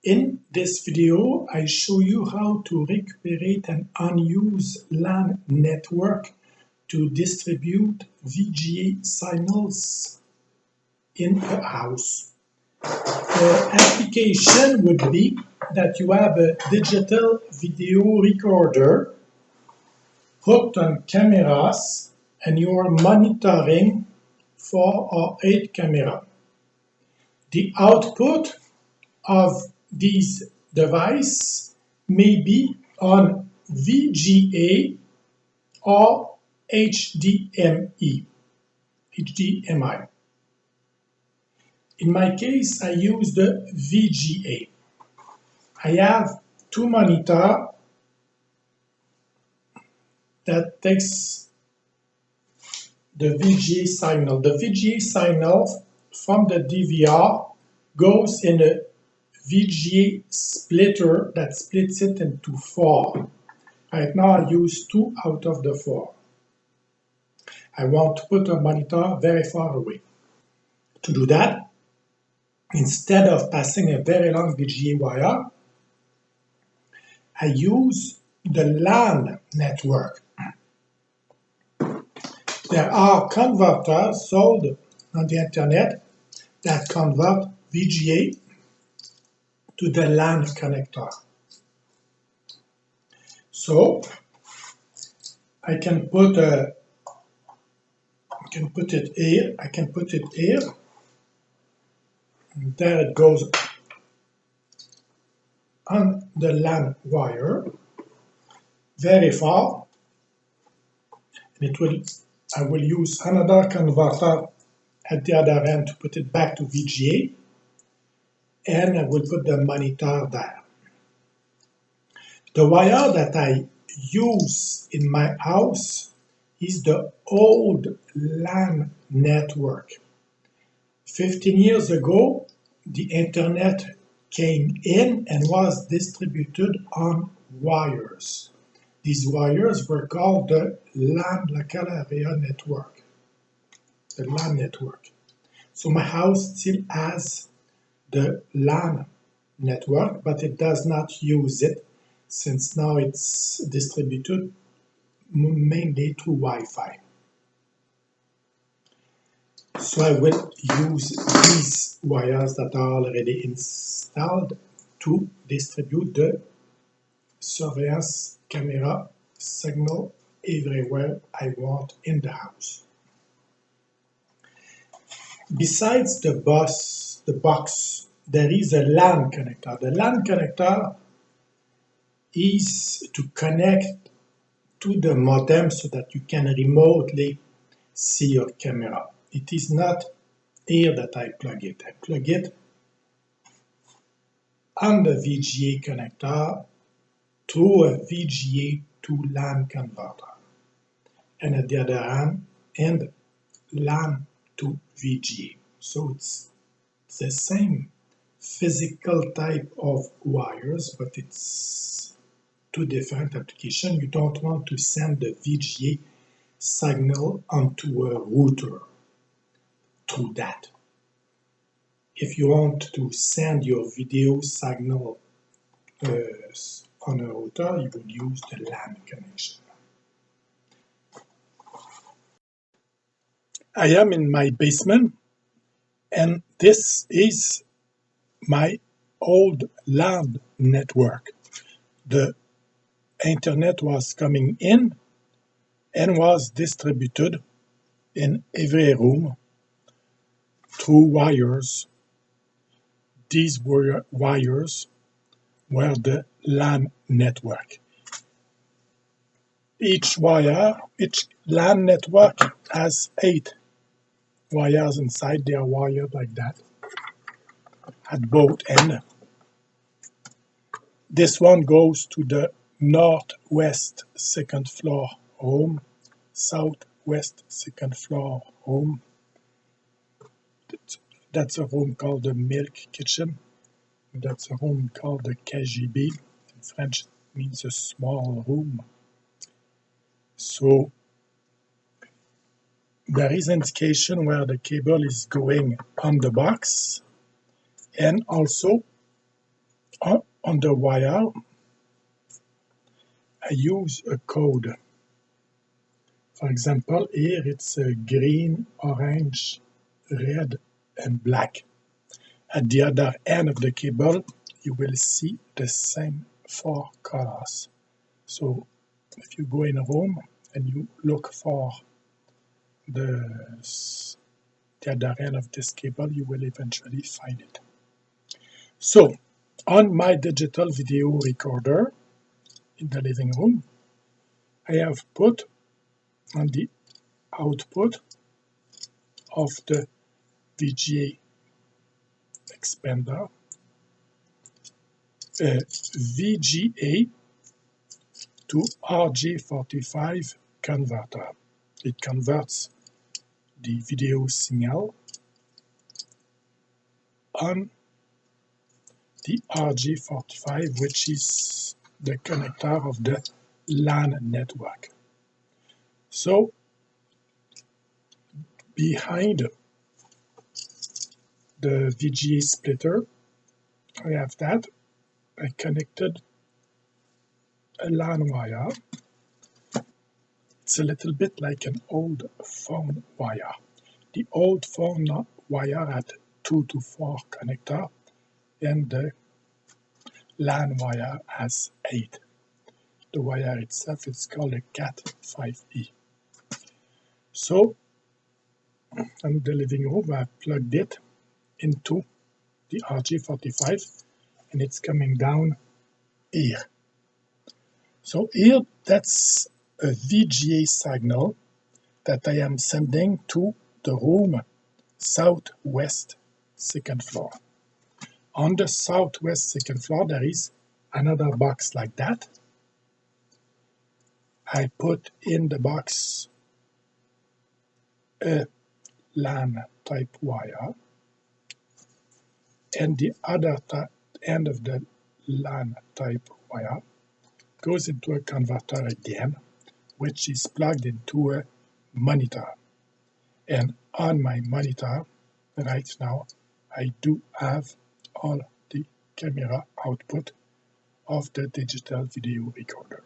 In this video, I show you how to recuperate an unused LAN network to distribute VGA signals in a house. The application would be that you have a digital video recorder hooked on cameras and you are monitoring 4 or 8 cameras. The output of these devices may be on VGA or HDMI. In my case, I use the VGA. I have 2 monitors that takes the VGA signal. The VGA signal from the DVR goes in a VGA splitter that splits it into 4. Right now I use 2 out of the 4. I want to put a monitor very far away. To do that, instead of passing a very long VGA wire, I use the LAN network. There are converters sold on the internet that convert VGA to the LAN connector. So I can put it here, I can put it here, and there it goes on the LAN wire, very far, and I will use another converter at the other end to put it back to VGA, and I will put the monitor there. The wire that I use in my house is the old LAN network. 15 years ago, the internet came in and was distributed on wires. These wires were called the LAN, Local Area Network, the LAN network. So my house still has the LAN network, but it does not use it since now it's distributed mainly through Wi-Fi. So I will use these wires that are already installed to distribute the surveillance camera signal everywhere I want in the house. Besides the box, there is a LAN connector. The LAN connector is to connect to the modem so that you can remotely see your camera. It is not here that I plug it. I plug it on the VGA connector through a VGA to LAN converter. And at the other end, LAN to VGA. So it's the same physical type of wires, but it's two different applications. You don't want to send the VGA signal onto a router through that. If you want to send your video signal on a router, you would use the LAN connection. I am in my basement, and this is my old LAN network. The internet was coming in and was distributed in every room through wires. These wires were the LAN network. Each LAN network has 8 wires inside. They are wired like that at both ends. This one goes to the northwest second floor home, southwest second floor home. That's a room called the milk kitchen. That's a room called the KGB. In French, it means a small room. So there is indication where the cable is going on the box, and also On the wire, I use a code. For example, here it's green, orange, red, and black. At the other end of the cable, you will see the same four colors. So if you go in a room and you look for the other end of this cable, you will eventually find it. So on my digital video recorder in the living room, I have put on the output of the VGA expander a VGA to RJ45 converter. It converts the video signal on the RJ45, which is the connector of the LAN network. So behind the VGA splitter, I have that. I connected a LAN wire. It's a little bit like an old phone wire. The old phone wire had 2 to 4 connector, and the LAN wire has 8. The wire itself is called a Cat5e. So in the living room, I plugged it into the RJ45, and it's coming down here. So here, that's a VGA signal that I am sending to the room southwest second floor. On the southwest second floor, there is another box like that. I put in the box a LAN type wire, and the other end of the LAN type wire goes into a converter again, which is plugged into a monitor. And on my monitor right now, I do have all the camera output of the digital video recorder.